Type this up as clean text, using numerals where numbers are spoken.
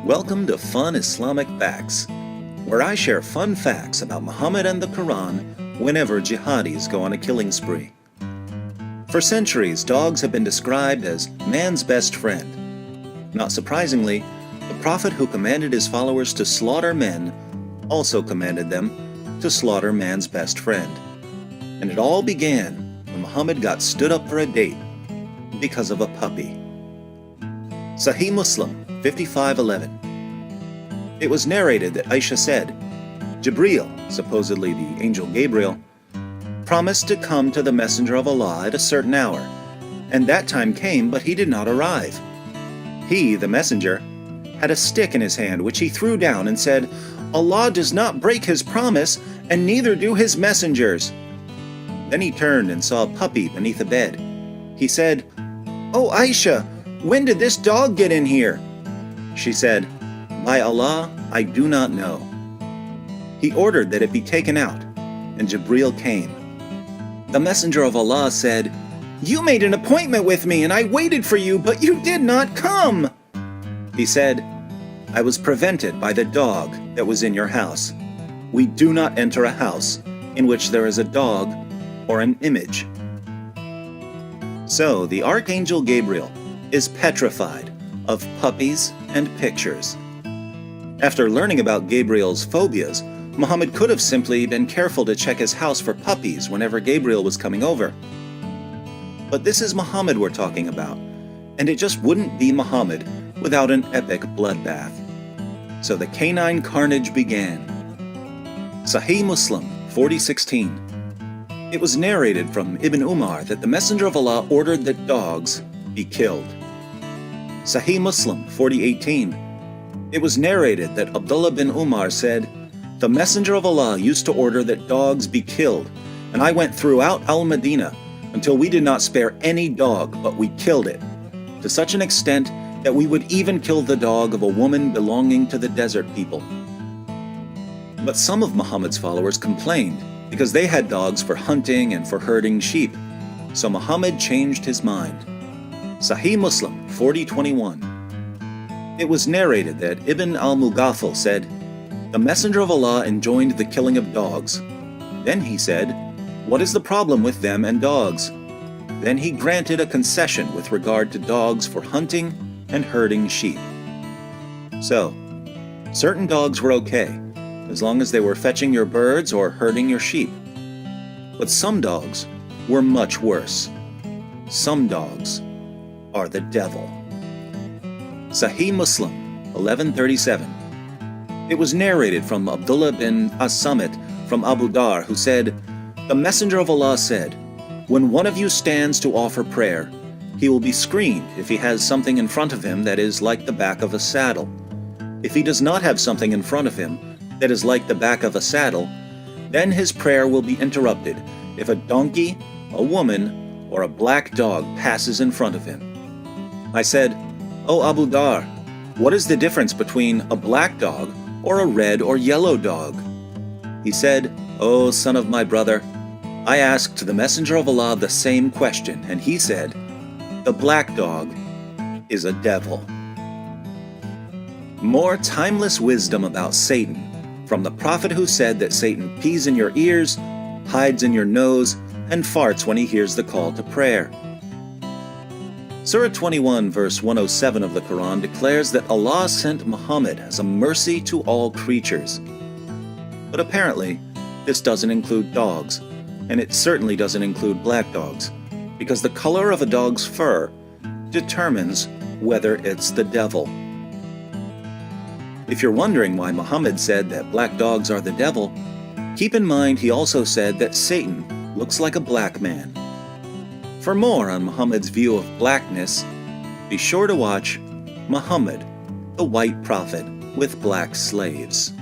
Welcome to Fun Islamic Facts, where I share fun facts about Muhammad and the Quran whenever jihadis go on a killing spree. For centuries, dogs have been described as man's best friend. Not surprisingly, the Prophet who commanded his followers to slaughter men also commanded them to slaughter man's best friend. And it all began when Muhammad got stood up for a date because of a puppy. Sahih Muslim 55:11. It was narrated that Aisha said, Jibreel, supposedly the angel Gabriel, promised to come to the Messenger of Allah at a certain hour, and that time came, but he did not arrive. He, the messenger, had a stick in his hand which he threw down and said, Allah does not break his promise, and neither do his messengers. Then he turned and saw a puppy beneath a bed. He said, "Oh Aisha, when did this dog get in here?" She said, "By Allah, I do not know." He ordered that it be taken out, and Jibreel came. The Messenger of Allah said, "You made an appointment with me, and I waited for you, but you did not come." He said, "I was prevented by the dog that was in your house. We do not enter a house in which there is a dog or an image." So the Archangel Gabriel is petrified of puppies and pictures. After learning about Gabriel's phobias, Muhammad could have simply been careful to check his house for puppies whenever Gabriel was coming over. But this is Muhammad we're talking about, and it just wouldn't be Muhammad without an epic bloodbath. So the canine carnage began. Sahih Muslim 40:16. It was narrated from Ibn Umar that the Messenger of Allah ordered that dogs be killed. Sahih Muslim 40:18. It was narrated that Abdullah bin Umar said, "The Messenger of Allah used to order that dogs be killed, and I went throughout Al-Madinah until we did not spare any dog, but we killed it, to such an extent that we would even kill the dog of a woman belonging to the desert people." But some of Muhammad's followers complained because they had dogs for hunting and for herding sheep, so Muhammad changed his mind. Sahih Muslim 40:21. It was narrated that Ibn al-Mughaffal said, "The Messenger of Allah enjoined the killing of dogs. Then he said, 'What is the problem with them and dogs?' Then he granted a concession with regard to dogs for hunting and herding sheep." So, certain dogs were okay, as long as they were fetching your birds or herding your sheep. But some dogs were much worse. Some dogs are the devil. Sahih Muslim 1137. It was narrated from Abdullah bin As-Samit from Abu Dar, who said, "The Messenger of Allah said, 'When one of you stands to offer prayer, he will be screened if he has something in front of him that is like the back of a saddle. If he does not have something in front of him that is like the back of a saddle, then his prayer will be interrupted if a donkey, a woman, or a black dog passes in front of him.' I said, 'O Abu Dar, what is the difference between a black dog or a red or yellow dog?' He said, 'O son of my brother, I asked the Messenger of Allah the same question, and he said, the black dog is a devil.'" More timeless wisdom about Satan from the Prophet who said that Satan pees in your ears, hides in your nose, and farts when he hears the call to prayer. Surah 21 verse 107 of the Quran declares that Allah sent Muhammad as a mercy to all creatures. But apparently, this doesn't include dogs, and it certainly doesn't include black dogs, because the color of a dog's fur determines whether it's the devil. If you're wondering why Muhammad said that black dogs are the devil, keep in mind he also said that Satan looks like a black man. For more on Muhammad's view of blackness, be sure to watch Muhammad, the White Prophet with Black Slaves.